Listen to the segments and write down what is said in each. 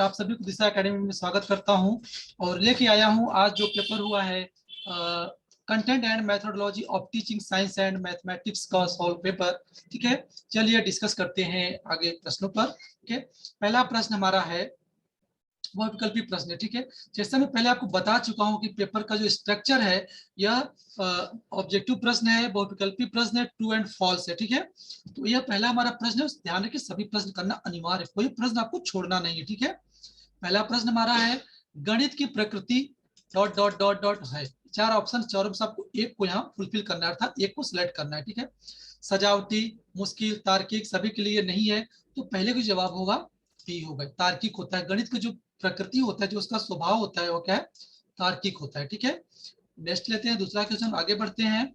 आप सभी को दिशा एकेडमी में स्वागत करता हूं और लेके आया हूं आज जो पेपर हुआ है content and methodology of teaching science and mathematics का सॉल्व पेपर। ठीक है, चलिए डिस्कस करते हैं आगे प्रश्नों पर। ठीक है, पहला प्रश्न हमारा है वह विकल्पी प्रश्न है। ठीक है, जैसे मैं पहले आपको बता चुका हूं कि पेपर का जो स्ट्रक्चर है यह ऑब्जेक्टिव प्रश्न है, बहुविकल्पी प्रश्न है, ट्रू एंड फॉल्स है। ठीक है, तो यह पहला हमारा प्रश्न है, ध्यान रखिए सभी प्रश्न करना अनिवार्य है, कोई प्रश्न आपको छोड़ना नहीं है। ठीक है, पहला प्रश्न हमारा है गणित की प्रकृति डॉट डॉट डॉट डॉट है। चार ऑप्शन, चारों में आपको एक को यहाँ फुलफिल करना है, अर्थात एक को सिलेक्ट करना है। ठीक है, सजावटी, मुश्किल, तार्किक सभी के लिए नहीं है, तो पहले का जवाब होगा बी होगा। तार्किक होता है, गणित का जो प्रकृति होता है, जो उसका स्वभाव होता है वो क्या है, तार्किक होता है। ठीक है, नेक्स्ट लेते हैं दूसरा क्वेश्चन, आगे बढ़ते हैं।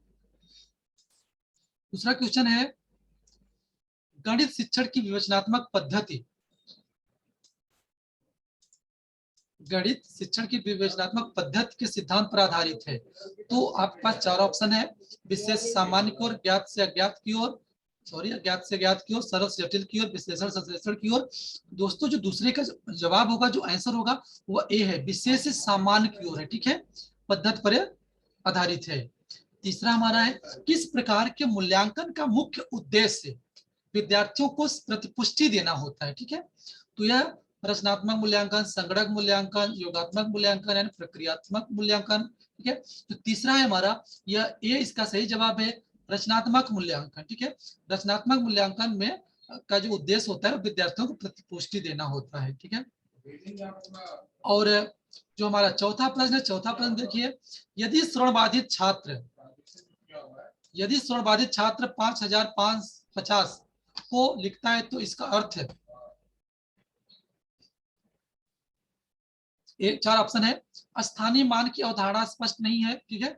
दूसरा क्वेश्चन है गणित शिक्षण की विवेचनात्मक पद्धति, गणित शिक्षण की विवेचनात्मक पद्धति के सिद्धांत पर आधारित है। तो आपके पास चार ऑप्शन है, विशेष सामान्य की ओर, ज्ञात से अज्ञात की ओर, अज्ञात से ज्ञात की ओर, सरल से जटिल की ओर, विश्लेषण से संश्लेषण की ओर। दोस्तों जो दूसरे का जवाब होगा, जो आंसर होगा वो ए है, विशेष से सामान्य की ओर है। ठीक है, पद्धति पर आधारित है। तीसरा हमारा है किस प्रकार के मूल्यांकन का मुख्य उद्देश्य विद्यार्थियों को प्रतिपुष्टि देना होता है। ठीक है, तो यह रचनात्मक मूल्यांकन, संगणक मूल्यांकन, योगात्मक मूल्यांकन एंड प्रक्रियात्मक मूल्यांकन। ठीक है, तो तीसरा है हमारा यह ए, इसका सही जवाब है रचनात्मक मूल्यांकन। ठीक है, रचनात्मक मूल्यांकन में का जो उद्देश्य होता है विद्यार्थियों को प्रतिपुष्टि देना होता है। ठीक है, और जो हमारा चौथा प्रश्न है, चौथा प्रश्न देखिए, यदि श्रवणबाधित छात्र 5550 को लिखता है तो इसका अर्थ है, चार ऑप्शन है, स्थानीय मान की अवधारणा स्पष्ट नहीं है। ठीक है,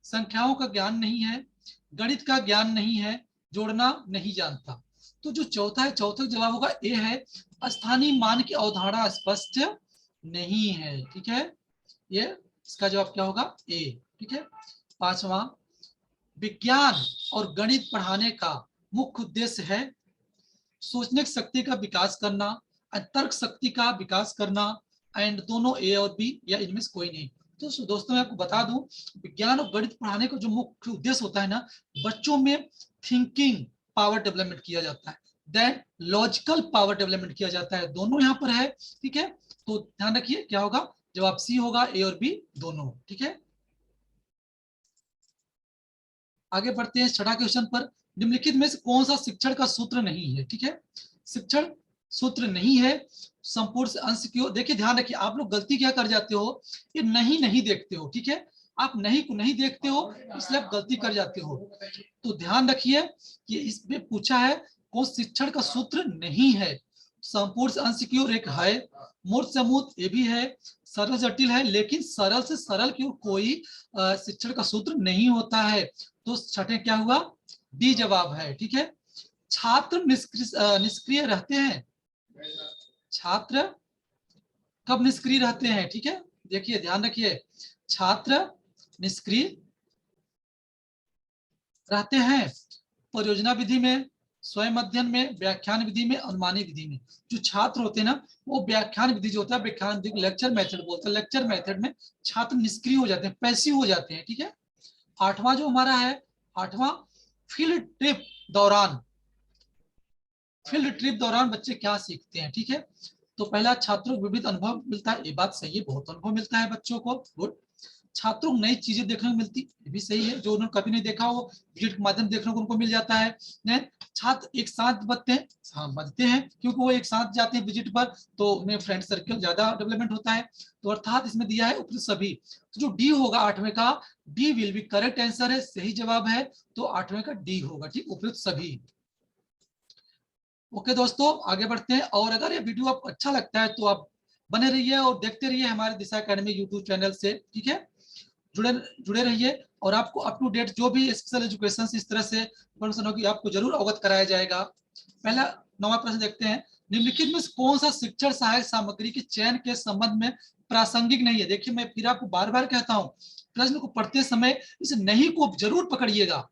संख्याओं का ज्ञान नहीं है, गणित का ज्ञान नहीं है, जोड़ना नहीं जानता। तो जो चौथा है, चौथा जवाब होगा ए है, स्थानीय मान की अवधारणा स्पष्ट नहीं है। ठीक है, ये इसका जवाब क्या होगा, ए। ठीक है, पांचवा, विज्ञान और गणित पढ़ाने का मुख्य उद्देश्य है सोचने की शक्ति का विकास करना, तर्क शक्ति का विकास करना, एंड दोनों ए और बी या इनमें से कोई नहीं। तो दोस्तों मैं आपको बता दूं, विज्ञान और गणित पढ़ाने का जो मुख्य उद्देश्य होता है ना, बच्चों में थिंकिंग पावर डेवलपमेंट किया जाता है, देन लॉजिकल पावर डेवलपमेंट किया जाता है, दोनों यहाँ पर है। ठीक है, तो ध्यान रखिए क्या होगा, जवाब सी होगा, ए और बी दोनों। ठीक है, आगे बढ़ते हैं छठा क्वेश्चन पर, निम्नलिखित में से कौन सा शिक्षण का सूत्र नहीं है। ठीक है, शिक्षण सूत्र नहीं है संपूर्ण से अंश की ओर। देखिए ध्यान रखिए, आप लोग गलती क्या कर जाते हो, ये नहीं नहीं देखते हो। ठीक है, आप नहीं को नहीं देखते हो, इसलिए आप गलती कर जाते हो। तो ध्यान रखिए कि इसमें पूछा है कौन शिक्षण का सूत्र नहीं है, संपूर्ण से अंश की ओर एक है, मूर्त से अमूर्त ये भी है, सरल जटिल है, लेकिन सरल से सरल की ओर कोई शिक्षण का सूत्र नहीं होता है। तो छठे क्या हुआ, डी जवाब है। ठीक है, छात्र निष्क्रिय रहते हैं, छात्र कब निष्क्रिय रहते हैं। ठीक है, देखिए ध्यान रखिए, छात्र निष्क्रिय रहते हैं परियोजना विधि में, स्वयं अध्ययन में, व्याख्यान विधि में, अनुमानी विधि में। जो छात्र होते हैं ना, वो व्याख्यान विधि जो होता है, व्याख्यान विधि लेक्चर मेथड बोलते हैं, लेक्चर मेथड में छात्र निष्क्रिय हो जाते हैं, पैसिव हो जाते हैं। ठीक है, आठवां जो हमारा है, आठवां, फील्ड ट्रिप दौरान, फील्ड ट्रिप दौरान बच्चे क्या सीखते हैं। ठीक है, तो पहला, छात्रों को विविध अनुभव मिलता है, ये बात सही है, बहुत अनुभव मिलता है बच्चों को, गुड। छात्रों को नई चीजें देखने को मिलती, ये भी सही है, जो उन्होंने कभी नहीं देखा वो विजिट के माध्यम देखने को उनको मिल जाता है। छात्र एक साथ बचते हैं, हाँ बचते हैं, क्योंकि वो एक साथ जाते हैं विजिट पर, तो उनमें फ्रेंड सर्कल ज्यादा डेवलपमेंट होता है। तो अर्थात इसमें दिया है उपयुक्त सभी, तो जो डी होगा आठवें का, D will be correct answer है, सही जवाब है, तो आठवें का डी होगा। ठीक, उपयुक्त सभी। ओके दोस्तों, आगे बढ़ते हैं, और अगर ये वीडियो आपको अच्छा लगता है तो आप बने रहिए और देखते रहिए हमारे दिशा एकेडमी यूट्यूब चैनल से। ठीक है, जुड़े जुड़े रहिए, और आपको अप टू डेट जो भी स्पेशल एजुकेशन इस तरह से इन्फॉर्मेशन होगी आपको जरूर अवगत कराया जाएगा। पहला नौवां प्रश्न देखते हैं, निम्नलिखित में कौन सा शिक्षण सहायक सामग्री के चयन के संबंध में प्रासंगिक नहीं है। देखिए मैं फिर आपको बार बार कहता हूँ, प्रश्न को पढ़ते समय इस नहीं को जरूर पकड़िएगा,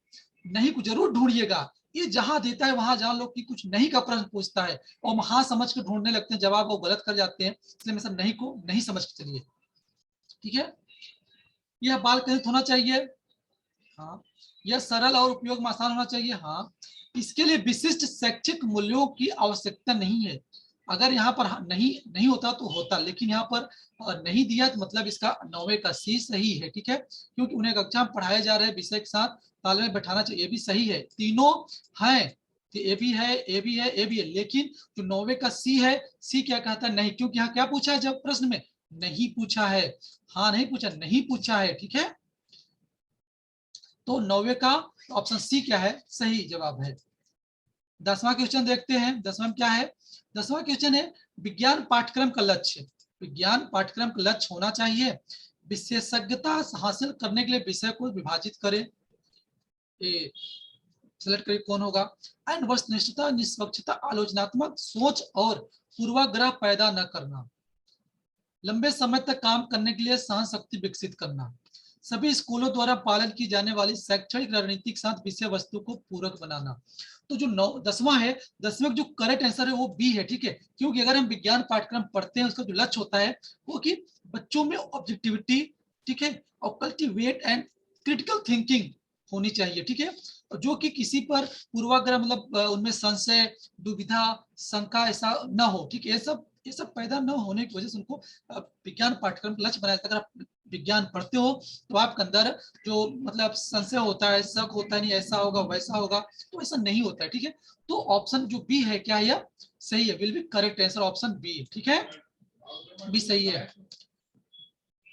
नहीं को जरूर ढूंढिएगा, ये जहां देता है वहां जान लो कि कुछ नहीं का प्रश्न पूछता है और हाँ समझ के ढूंढने लगते हैं जवाब, वो गलत कर जाते हैं। इसलिए हमेशा नहीं को नहीं समझ के चलिए, ठीक है। यह बाल केंद्रित होना चाहिए, हाँ। यह सरल और उपयोग में आसान होना चाहिए, हाँ। इसके लिए विशिष्ट शैक्षिक मूल्यों की आवश्यकता नहीं है। अगर यहाँ पर नहीं नहीं होता तो होता, लेकिन यहाँ पर नहीं दिया तो मतलब इसका 9वे का सी सही है, ठीक है। क्योंकि उन्हें कक्षा में पढ़ाए जा रहे विषय के साथ तालमेल बैठाना चाहिए, ये भी सही है। तीनों हैं, ए भी है, ए भी है, ए भी है, लेकिन जो 9वे का सी है, सी क्या कहता है, नहीं। क्योंकि यहाँ क्या पूछा है जब प्रश्न में, नहीं पूछा है, हाँ नहीं पूछा, नहीं पूछा है, ठीक है। तो 9वे का ऑप्शन सी क्या है, सही जवाब है। 10वां क्वेश्चन देखते हैं। 10वां में क्या है, 10वां क्वेश्चन है विज्ञान पाठ्यक्रम का लक्ष्य। विज्ञान पाठ्यक्रम का लक्ष्य होना चाहिए विशेषज्ञता हासिल करने के लिए विषय को विभाजित करें। सेलेक्ट करिए कौन होगा। एंड वस्तुनिष्ठता, निष्पक्षता, आलोचनात्मक सोच और पूर्वाग्रह पैदा न करना। लंबे समय तक काम करने के लिए सहन शक्ति विकसित करना। सभी स्कूलों द्वारा पालन की जाने वाली शैक्षणिक रणनीति के साथ विषय वस्तु को पूरक बनाना। तो जो 10वां है, 10वें का जो करेक्ट आंसर है वो बी है, ठीक है। क्योंकि अगर हम विज्ञान पाठ्यक्रम पढ़ते हैं उसका जो लक्ष्य होता है वो कि बच्चों में ऑब्जेक्टिविटी, ठीक है, और कल्टीवेट एंड क्रिटिकल थिंकिंग होनी चाहिए, ठीक है। जो कि किसी पर पूर्वाग्रह मतलब उनमें संशय, दुविधा, शंका ऐसा न हो, ठीक है। ये सब पैदा न होने की वजह से उनको विज्ञान पाठ्यक्रम का लक्ष्य बनाया जाता है। अगर आप विज्ञान पढ़ते हो तो आपके अंदर जो मतलब संशय होता है, शक होता है, नहीं ऐसा होगा वैसा होगा, तो ऐसा नहीं होता है, ठीक है। तो ऑप्शन जो बी है क्या है, सही है, will be correct answer option B, ठीक है, बी सही है।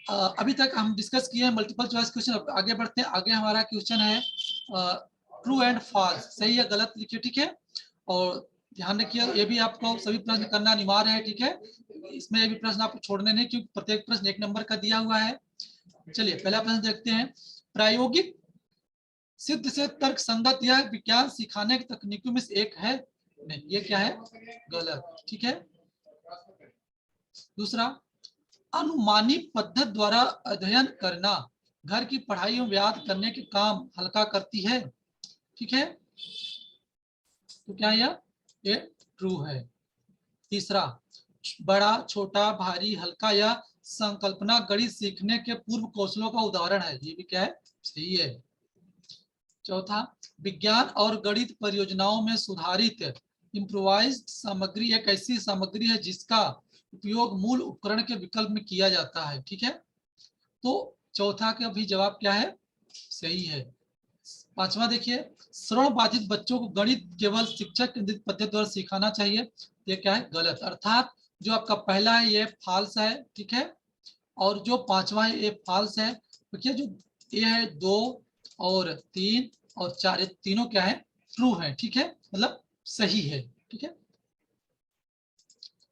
अभी तक हम डिस्कस किए हैं मल्टीपल चॉइस क्वेश्चन। अब आगे बढ़ते हैं। आगे हमारा क्वेश्चन है ट्रू एंड फॉल्स, सही या गलत लिखिए, ठीक है। और ध्यान रखिए ये भी आपको सभी प्रश्न करना अनिवार्य है, ठीक है। इसमें ये भी प्रश्न आपको छोड़ने नहीं, क्योंकि प्रत्येक प्रश्न 1 नंबर का दिया हुआ है। चलिए पहला प्रश्न देखते हैं। प्रायोगिक सिद्ध से तर्क संगत यह विज्ञान सिखाने की तकनीकों में से एक है? नहीं, ये क्या है, गलत, ठीक है। दूसरा, अनुमानी पद्धति द्वारा अध्ययन करना घर की पढ़ाई में याद करने के काम हल्का करती है, ठीक है। तो क्या ये ट्रू है। तीसरा, बड़ा, छोटा, भारी, हल्का या संकल्पना गणित सीखने के पूर्व कौशलों का उदाहरण है, ये भी क्या है, सही है। चौथा, विज्ञान और गणित परियोजनाओं में सुधारित इम्प्रोवाइज्ड सामग्री एक ऐसी सामग्री है जिसका उपयोग मूल उपकरण के विकल्प में किया जाता है, ठीक है। तो चौथा का भी जवाब क्या है, सही है। पांचवा देखिए, श्रवण बाधित बच्चों को गणित केवल शिक्षक केंद्रित पद्धति द्वारा सिखाना चाहिए, ये क्या है, गलत। अर्थात जो आपका पहला है ये फॉल्स है, ठीक है। और जो पांचवा है ये फॉल्स है। देखिए जो ये है 2 और 3 और 4, ये तीनों क्या है, ट्रू है, ठीक है, मतलब सही है, ठीक है,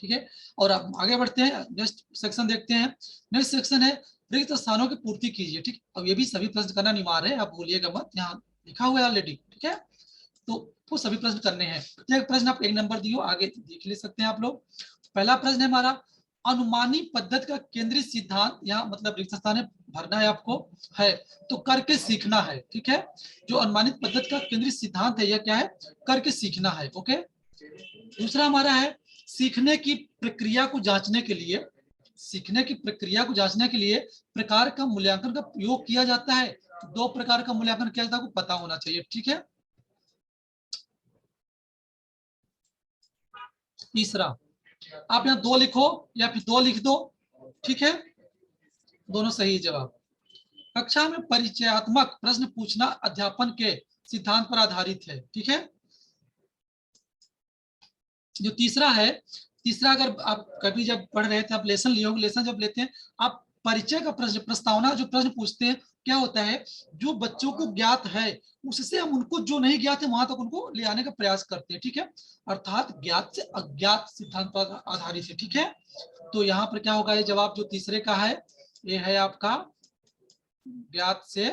ठीक है। और अब आगे बढ़ते हैं, नेक्स्ट सेक्शन देखते हैं। नेक्स्ट सेक्शन है रिक्त स्थानों की पूर्ति कीजिए, ठीक। अब ये भी सभी प्रश्न करना अनिवार्य है, आप भूलिएगा मत, यहाँ लिखा हुआ है ऑलरेडी, ठीक है। तो वो सभी प्रश्न करने हैं। प्रत्येक प्रश्न आप 1 नंबर दियो, आगे देख ले सकते हैं आप लोग। पहला प्रश्न है हमारा, अनुमानी पद्धति का केंद्रीय सिद्धांत, यहाँ मतलब रिक्त स्थान है, भरना है आपको, है तो करके सीखना है, ठीक है। जो अनुमानित पद्धति का केंद्रीय सिद्धांत है यह क्या है, करके सीखना है, ओके। दूसरा हमारा है, सीखने की प्रक्रिया को जांचने के लिए, सीखने की प्रक्रिया को जांचने के लिए प्रकार का मूल्यांकन का प्रयोग किया जाता है। 2 प्रकार का मूल्यांकन किया जाता है, आपको पता होना चाहिए, ठीक है। तीसरा, आप यहाँ 2 लिखो या फिर 2 लिख दो, ठीक है, दोनों सही जवाब। कक्षा में परिचयात्मक प्रश्न पूछना अध्यापन के सिद्धांत पर आधारित है, ठीक है। जो तीसरा है, तीसरा अगर आप कभी जब पढ़ रहे थे, आप लेसन लिए होंगे, लेसन जब लेते हैं आप परिचय का प्रश्न, प्रस्तावना जो प्रश्न पूछते हैं, क्या होता है, जो बच्चों को ज्ञात है उससे हम उनको जो नहीं ज्ञात है वहां तक उनको ले आने का प्रयास करते हैं, ठीक है। अर्थात ज्ञात से अज्ञात सिद्धांत पर आधारित है, ठीक है। तो यहाँ पर क्या होगा, ये जवाब जो तीसरे का है ये है आपका ज्ञात से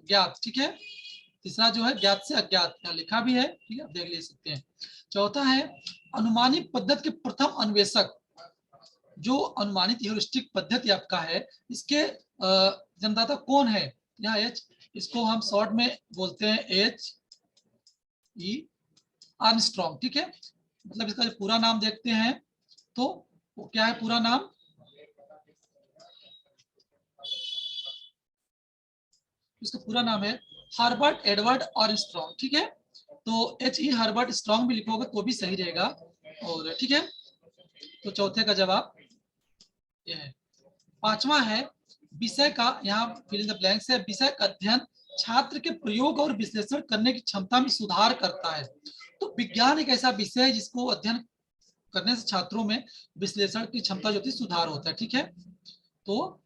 ज्ञात, ठीक है। तीसरा जो है ज्ञात से अज्ञात, यहाँ लिखा भी है, ठीक है, आप देख ले सकते हैं। चौथा है, अनुमानित पद्धति के प्रथम अन्वेषक जो अनुमानित ह्यूरिस्टिक पद्धति आपका है, इसके जन्मदाता कौन है? यहाँ एच, इसको हम शॉर्ट में बोलते हैं HE आर्मस्ट्रॉन्ग, ठीक है। मतलब इसका जो पूरा नाम देखते हैं तो वो क्या है पूरा नाम? इसका पूरा नाम है हर्बर्ट एडवर्ड आर्मस्ट्रॉन्ग, ठीक है। तो HE हर्बर्ट स्ट्रॉन्ग भी लिखोगे तो भी सही रहेगा। और ठीक है, तो चौथे का जवाब ये है। पांचवा है विषय का, यहाँ फिल इन द ब्लैंक्स है, विषय का अध्ययन छात्र के प्रयोग और विश्लेषण करने की क्षमता में सुधार करता है। तो विज्ञान एक ऐसा विषय है जिसको अध्ययन करने से छात्रों में विश्लेषण की क्षमता जो होती है सुधार होता है, ठीक है। तो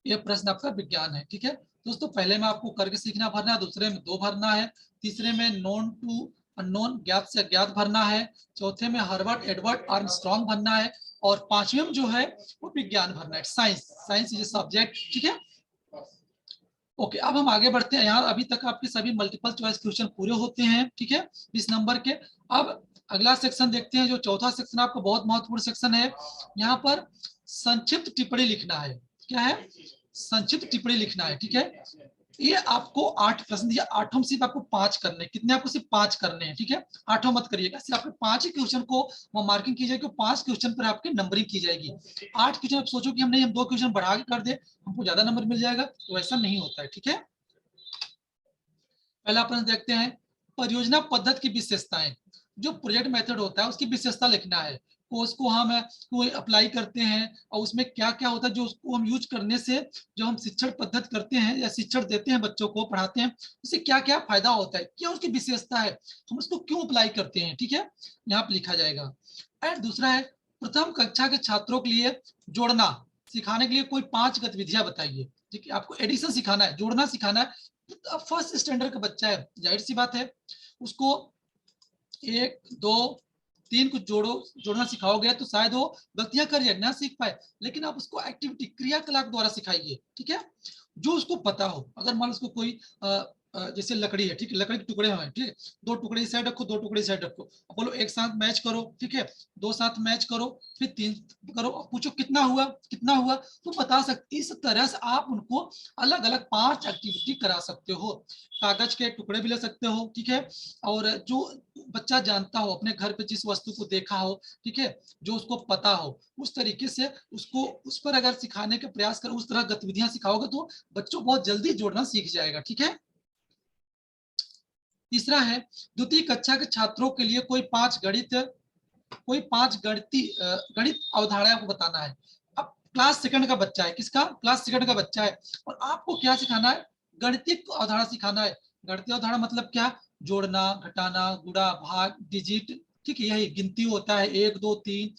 ये प्रश्न आपका विज्ञान है, ठीक है। दोस्तों पहले में आपको करके सीखना भरना है, दूसरे में 2 भरना है, तीसरे में नोन टू अननोन, ज्ञात से अज्ञात भरना है, चौथे में हर्बर्ट एडवर्ड आर्मस्ट्रॉन्ग भरना है, और पांचवें में जो है वो विज्ञान भरना है, science. Science is a subject, ठीक है। ओके, अब हम आगे बढ़ते हैं। यहाँ अभी तक आपके सभी मल्टीपल चॉइस क्वेश्चन पूरे होते हैं, ठीक है, 20 नंबर के। अब अगला सेक्शन देखते हैं, जो चौथा सेक्शन आपका बहुत महत्वपूर्ण सेक्शन है। यहाँ पर संक्षिप्त टिप्पणी लिखना है। क्या है? संक्षिप्त टिप्पणी लिखना है, ठीक है। ये आपको 8 प्रश्न दिया, 8 में सिर्फ आपको 5 करने हैं। कितने? आपको सिर्फ 5 करने हैं, ठीक है। 8 मत करिएगा, सिर्फ आपके 5 ही क्वेश्चन को मार्किंग की जाएगी, 5 क्वेश्चन पर आपके नंबरिंग की जाएगी। 8 क्वेश्चन आप सोचो कि हम नहीं, हम 2 क्वेश्चन बढ़ा के कर दे, हमको ज्यादा नंबर मिल जाएगा, तो ऐसा नहीं होता है, ठीक है। पहला प्रश्न देखते हैं, परियोजना पद्धति की विशेषताएं। जो प्रोजेक्ट मेथड होता है उसकी विशेषता लिखना है। को उसको हम कोई अप्लाई करते हैं और उसमें क्या क्या होता है जो उसको हम यूज करने से, जो हम शिक्षण पद्धति करते हैं या शिक्षण देते हैं बच्चों को पढ़ाते हैं, उससे क्या क्या फायदा होता है, क्या उसकी विशेषता है, हम उसको क्यों अप्लाई करते हैं, ठीक है, यहाँ पे लिखा जाएगा। एंड दूसरा है, प्रथम कक्षा के छात्रों के लिए जोड़ना सिखाने के लिए कोई 5 गतिविधियां बताइए। ठीक है, आपको एडिशन सिखाना है, जोड़ना सिखाना है। फर्स्ट स्टैंडर्ड का बच्चा है, जाहिर सी बात है उसको 1 2 3 कुछ जोड़ना सिखाओगे तो शायद वो गलतियां कर जाए, ना सीख पाए। लेकिन आप उसको एक्टिविटी क्रियाकलाप द्वारा सिखाइए, ठीक है, जो उसको पता हो। अगर मान लो उसको कोई जैसे लकड़ी है, ठीक है, लकड़ी के टुकड़े हैं, ठीक है, 2 टुकड़े इस साइड रखो, 2 टुकड़े इस साइड रखो, बोलो एक साथ मैच करो, ठीक है, 2 साथ मैच करो, फिर 3 करो, पूछो कितना हुआ, कितना हुआ, तो बता सकते। इस तरह से आप उनको अलग अलग 5 एक्टिविटी करा सकते हो। कागज के टुकड़े भी ले सकते हो, ठीक है, और जो बच्चा जानता हो अपने घर पे जिस वस्तु को देखा हो, ठीक है, जो उसको पता हो, उस तरीके से उसको उस पर अगर सिखाने का प्रयास कर, उस तरह गतिविधियां सिखाओगे तो बच्चों बहुत जल्दी जोड़ना सीख जाएगा, ठीक है। तीसरा है, द्वितीय कक्षा के छात्रों के लिए कोई 5 गणित अवधारणाएं को बताना है। अब क्लास सेकंड का बच्चा है, किसका? क्लास सेकंड का बच्चा है, और आपको क्या सिखाना है? गणितिक अवधारणा सिखाना है। गणितीय अवधारणा मतलब क्या? जोड़ना, घटाना, गुणा, भाग, डिजिट, ठीक है, यही गिनती होता है, 1 2 3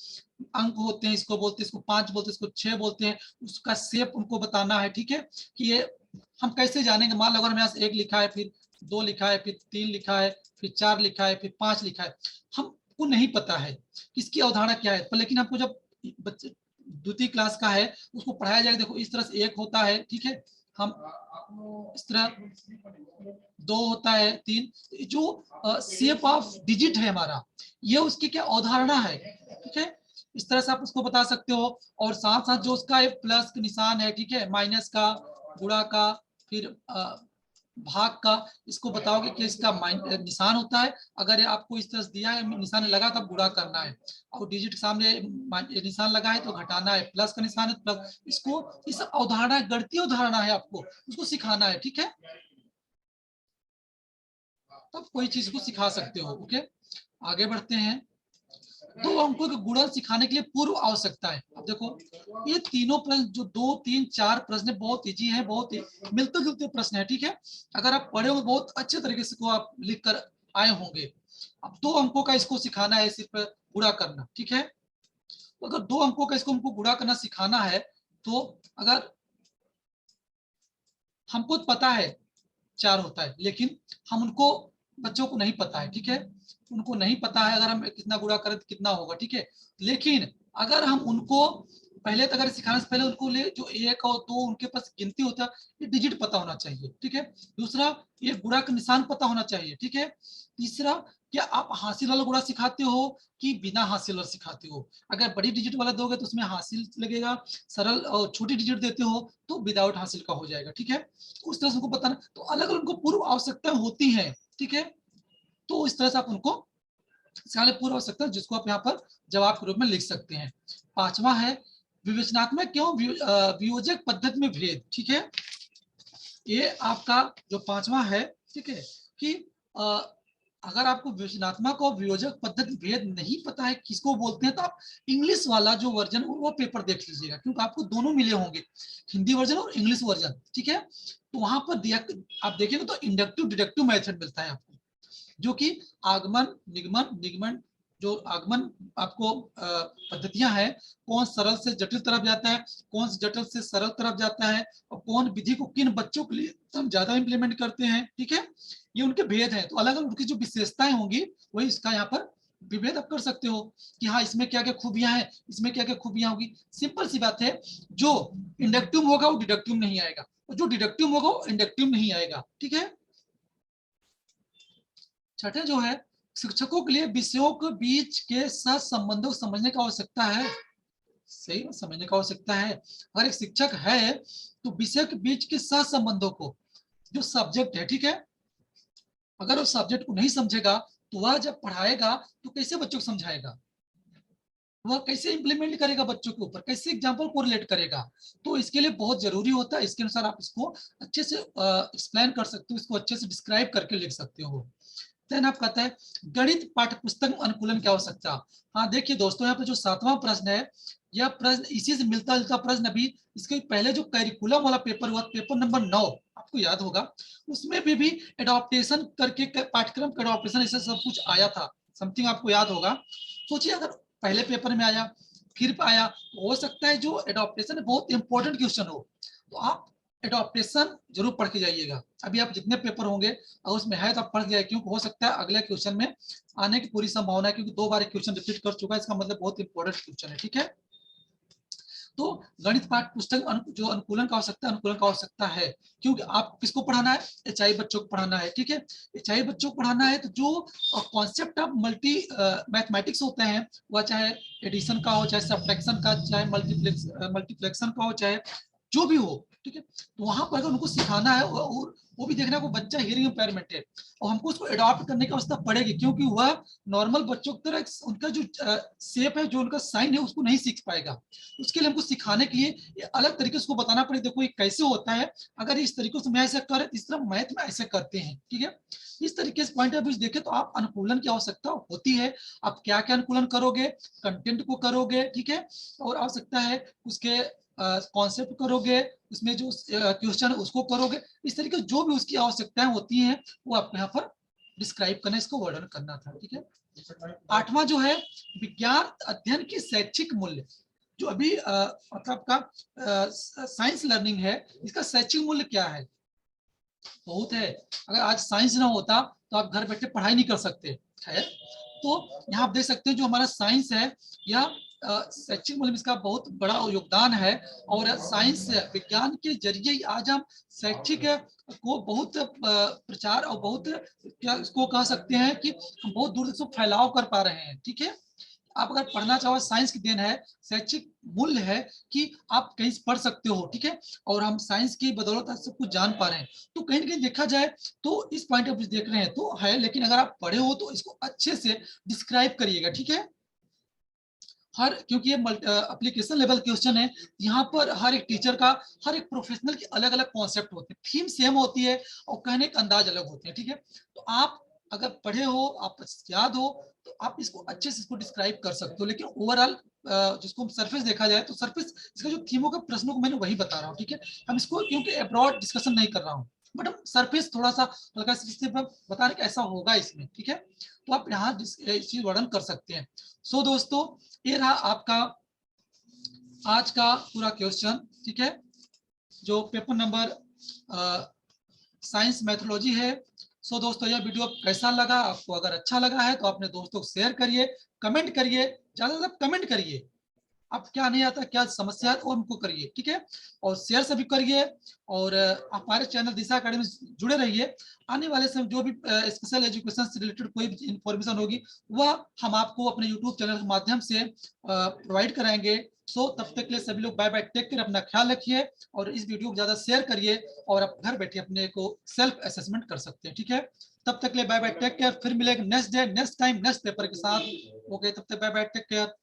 अंक होते हैं, इसको बोलते हैं, इसको 5 बोलते हैं, इसको 6 बोलते हैं। उसका शेप उनको बताना है, ठीक है, कि ये हम कैसे जानेंगे। मान लो अगर मेरे पास 1 लिखा है, फिर 2 लिखा है, फिर 3 लिखा है, फिर 4 लिखा है, फिर 5 लिखा है, हमको नहीं पता है इसकी अवधारणा क्या है। पर लेकिन आपको जब बच्चे द्वितीय क्लास का है उसको पढ़ाया जाएगा, देखो इस तरह से 1 होता है, ठीक है, हम इस तरह 2 होता है, 3, जो शेप ऑफ डिजिट है हमारा, ये उसकी क्या अवधारणा है, ठीक है। इस तरह से आप उसको बता सकते हो। और साथ साथ जो उसका एक प्लस का निशान है, ठीक है, माइनस का, गुणा का, फिर भाग का, इसको बताओगे कि इसका निशान होता है। अगर आपको इस तरह दिया है निशान लगा तब गुणा करना है, और डिजिट के सामने निशान लगा है तो घटाना है, प्लस का निशान है प्लस। इसको इस अवधारणा, गणितीय अवधारणा है, आपको उसको सिखाना है, ठीक है, तब कोई चीज को सिखा सकते हो। ओके, आगे बढ़ते हैं। 2 अंकों के गुणन सिखाने के लिए पूर्व आवश्यकता है। अब देखो ये तीनों प्रश्न जो 2 3 4 प्रश्न बहुत इजी है, बहुत मिलते जुलते प्रश्न है, ठीक है। अगर आप पढ़े होंगे बहुत अच्छे तरीके से को आप लिख कर आए होंगे। अब 2 अंकों का इसको सिखाना है, सिर्फ गुणा करना, ठीक है। तो अगर 2 अंकों का इसको हमको गुणा करना सिखाना है, तो अगर हमको पता है 4 होता है, लेकिन हम उनको बच्चों को नहीं पता है, ठीक है, उनको नहीं पता है अगर हम कितना गुणा करें तो कितना होगा, ठीक है। लेकिन अगर हम उनको पहले तो अगर सिखाने से पहले उनको ले जो 1 और 2 उनके पास गिनती होता है, ये डिजिट पता होना चाहिए, ठीक है। दूसरा, ये गुणा का निशान पता होना चाहिए, ठीक है। तीसरा, क्या आप हासिल वाला गुणा सिखाते हो कि बिना हासिल वाला सिखाते हो? अगर बड़ी डिजिट वाला दोगे तो उसमें हासिल लगेगा, सरल और छोटी डिजिट देते हो तो विदाउट हासिल का हो जाएगा, ठीक है। उस तरह से उनको बताना, तो अलग अलग उनको पूर्व आवश्यकताएं होती हैं, ठीक है। तो इस तरह से आप उनको सिखाने पूर्व आवश्यकता जिसको आप यहाँ पर जवाब के रूप में लिख सकते हैं। पांचवा है विवेचनात्मक क्यों वियोजक पद्धति में भेद, ठीक है। ये आपका जो पांचवा है, ठीक है, कि अगर आपको विवेचनात्मक और वियोजक पद्धति भेद नहीं पता है किसको बोलते हैं, तो आप इंग्लिश वाला जो वर्जन वो पेपर देख लीजिएगा, क्योंकि आपको दोनों मिले होंगे, हिंदी वर्जन और इंग्लिश वर्जन, ठीक है। तो वहां पर आप देखेंगे तो इंडक्टिव डिडक्टिव मेथड मिलता है आपको, जो कि आगमन निगमन निगमन, जो आगमन आपको पद्धतियां हैं, कौन सरल से जटिल तरफ जाता है, कौन जटिल से सरल तरफ जाता है, और कौन विधि को किन बच्चों के लिए हम ज्यादा इंप्लीमेंट करते हैं, ठीक है। ये उनके भेद हैं, तो अलग अलग उनकी जो विशेषताएं होंगी वही इसका यहाँ पर विभेद आप कर सकते हो कि हाँ इसमें क्या क्या खूबियां हैं, इसमें क्या क्या खूबियां होगी। सिंपल सी बात है, जो इंडक्टिव होगा वो डिडक्टिव नहीं आएगा, और जो डिडक्टिव होगा वो इंडक्टिव नहीं आएगा, ठीक है। छठे जो है, शिक्षकों के लिए विषयों के बीच के सह संबंधों को समझने की आवश्यकता है। सही में समझने की आवश्यकता है। अगर एक शिक्षक है तो विषय के बीच के सह संबंधों को, जो सब्जेक्ट है, ठीक है, अगर उस सब्जेक्ट को नहीं समझेगा तो वह जब पढ़ाएगा तो कैसे बच्चों को समझाएगा, वह कैसे इंप्लीमेंट करेगा बच्चों के ऊपर, कैसे एग्जाम्पल को रिलेट करेगा। तो इसके लिए बहुत जरूरी होता है, इसके अनुसार आप इसको अच्छे से एक्सप्लेन कर सकते हो, इसको अच्छे से डिस्क्राइब करके लिख सकते हो। देन आप कहते हैं गणित पाठ्य पुस्तक अनुकूलन की आवश्यकता। हाँ देखिए दोस्तों, यहाँ पे जो 7वां प्रश्न है, यह प्रश्न इसी से मिलता जुलता प्रश्न अभी इसके पहले जो करिकुलम वाला पेपर हुआ, पेपर नंबर 9 आपको याद होगा, उसमें भी एडॉप्टेशन करके पाठ्यक्रम का एडॉप्टेशन ऐसा सब कुछ आया था, समथिंग आपको याद होगा। सोचिए अगर पहले पेपर में आया फिर आया, तो हो सकता है जो एडॉप्टेशन बहुत इंपॉर्टेंट क्वेश्चन हो, तो आप एडॉप्टेशन जरूर पढ़ के जाइएगा। अभी आप जितने पेपर होंगे और उसमें है तो आप पढ़ जाए, क्योंकि हो सकता है अगले क्वेश्चन में आने की पूरी संभावना है, क्योंकि 2 बार क्वेश्चन रिपीट कर चुका है, इसका मतलब बहुत इंपॉर्टेंट क्वेश्चन है, ठीक है। तो गणित पाठ पुस्तक जो अनुकूलन का आवश्यकता, अनुकूलन का आवश्यकता है, क्योंकि आप किसको पढ़ाना है, एचआई बच्चों को पढ़ाना है, ठीक है। एचआई बच्चों को पढ़ाना है तो जो कॉन्सेप्ट ऑफ मल्टी मैथमेटिक्स होते हैं, वह चाहे एडिशन का हो, चाहे सब्ट्रैक्शन का, चाहे मल्टीप्लेक्शन का हो, चाहे जो भी हो, ठीक है। तो वहां पर अगर उनको सिखाना है, और वो भी देखना है वो बच्चा हियरिंग इंपेयरमेंट है, और हमको उसको अडॉप्ट करने की आवश्यकता पड़ेगी, क्योंकि वह नॉर्मल बच्चों की तरह उनका जो शेप है, जो उनका साइन है, उसको नहीं सीख पाएगा। उसके लिए हमको सिखाने के लिए ये अलग तरीके से उसको बताना पड़ेगा, देखो ये कैसे होता है, अगर इस तरीके से मैं ऐसे कर, इस तरह मैथ में ऐसे करते हैं, ठीक है। इस तरीके से पॉइंट ऑफ व्यू देखें तो आप अनुकूलन की आवश्यकता होती है। आप क्या क्या अनुकूलन करोगे, कंटेंट को करोगे, ठीक है, और आवश्यकता है उसके कॉन्सेप्ट करोगे, उसमें जो क्वेश्चन उसको करोगे, इस तरीके से जो भी उसकी आवश्यकताएं होती हैं वो आपको यहाँ पर डिस्क्राइब करना, इसको वर्णन करना था, ठीक है। 8वां जो है विज्ञान अध्ययन की शैक्षिक मूल्य, जो अभी मतलब आपका साइंस लर्निंग है, इसका शैक्षिक मूल्य क्या है, बहुत है। अगर आज साइंस ना होता तो आप घर बैठे पढ़ाई नहीं कर सकते। खैर, तो यहाँ आप देख सकते हैं जो हमारा साइंस है, यह शैक्षिक मूल्य में इसका बहुत बड़ा योगदान है, और साइंस विज्ञान के जरिए ही आज हम शैक्षिक को बहुत प्रचार और बहुत क्या इसको कह सकते हैं कि हम बहुत दूर तक फैलाव कर पा रहे हैं, ठीक है। आप अगर पढ़ना चाहो, साइंस की देन है, शैक्षिक मूल्य है कि आप कहीं से पढ़ सकते हो, ठीक है, और हम साइंस की बदौलत सब कुछ जान पा रहे हैं। तो कहीं ना कहीं देखा जाए तो इस पॉइंट ऑफ व्यू देख रहे हैं तो है, लेकिन अगर आप पढ़े हो तो इसको अच्छे से डिस्क्राइब करिएगा, ठीक है। हर, क्योंकि ये एप्लीकेशन लेवल क्वेश्चन है, यहाँ पर हर एक टीचर का, हर एक प्रोफेशनल की अलग अलग कॉन्सेप्ट होते हैं, थीम सेम होती है और कहने के अंदाज अलग होते हैं, ठीक है। तो आप अगर पढ़े हो, आप याद हो, तो आप इसको अच्छे से इसको डिस्क्राइब कर सकते हो, लेकिन ओवरऑल जिसको सरफेस देखा जाए तो सरफेस इसका जो थीमों का प्रश्नों को मैंने वही बता रहा हूँ, ठीक है। हम इसको क्योंकि अब्रॉड डिस्कशन नहीं कर रहा हूँ, बट हम सरफेस थोड़ा सा हल्का बता रहे कि ऐसा होगा इसमें, ठीक है। तो आप यहाँ चीज वर्णन कर सकते हैं। सो दोस्तों, ये रहा आपका आज का पूरा क्वेश्चन, ठीक है, जो पेपर नंबर साइंस मैथोलॉजी है। सो दोस्तों, यह वीडियो कैसा लगा आपको? अगर अच्छा लगा है तो अपने दोस्तों को शेयर करिए, कमेंट करिए, ज्यादा से ज्यादा कमेंट करिए, अब क्या नहीं आता, क्या समस्या है, और उनको करिए, ठीक है। और शेयर सभी करिए, और हमारे चैनल दिशा अकेडमी से जुड़े रहिए। आने वाले समय जो भी स्पेशल एजुकेशन से रिलेटेड कोई भी इंफॉर्मेशन होगी वह हम आपको अपने यूट्यूब चैनल के माध्यम से प्रोवाइड कराएंगे। सो तब तक के लिए सभी लोग बाय बाय, टेक केयर, अपना ख्याल रखिए, और इस वीडियो को ज्यादा शेयर करिए, और आप घर बैठे अपने को सेल्फ असेसमेंट कर सकते हैं, ठीक है। तब तक के लिए बाय बाय, टेक केयर, फिर मिलेंगे next day, next time, next paper के साथ। ओके, तब तक बाय बाय, टेक केयर।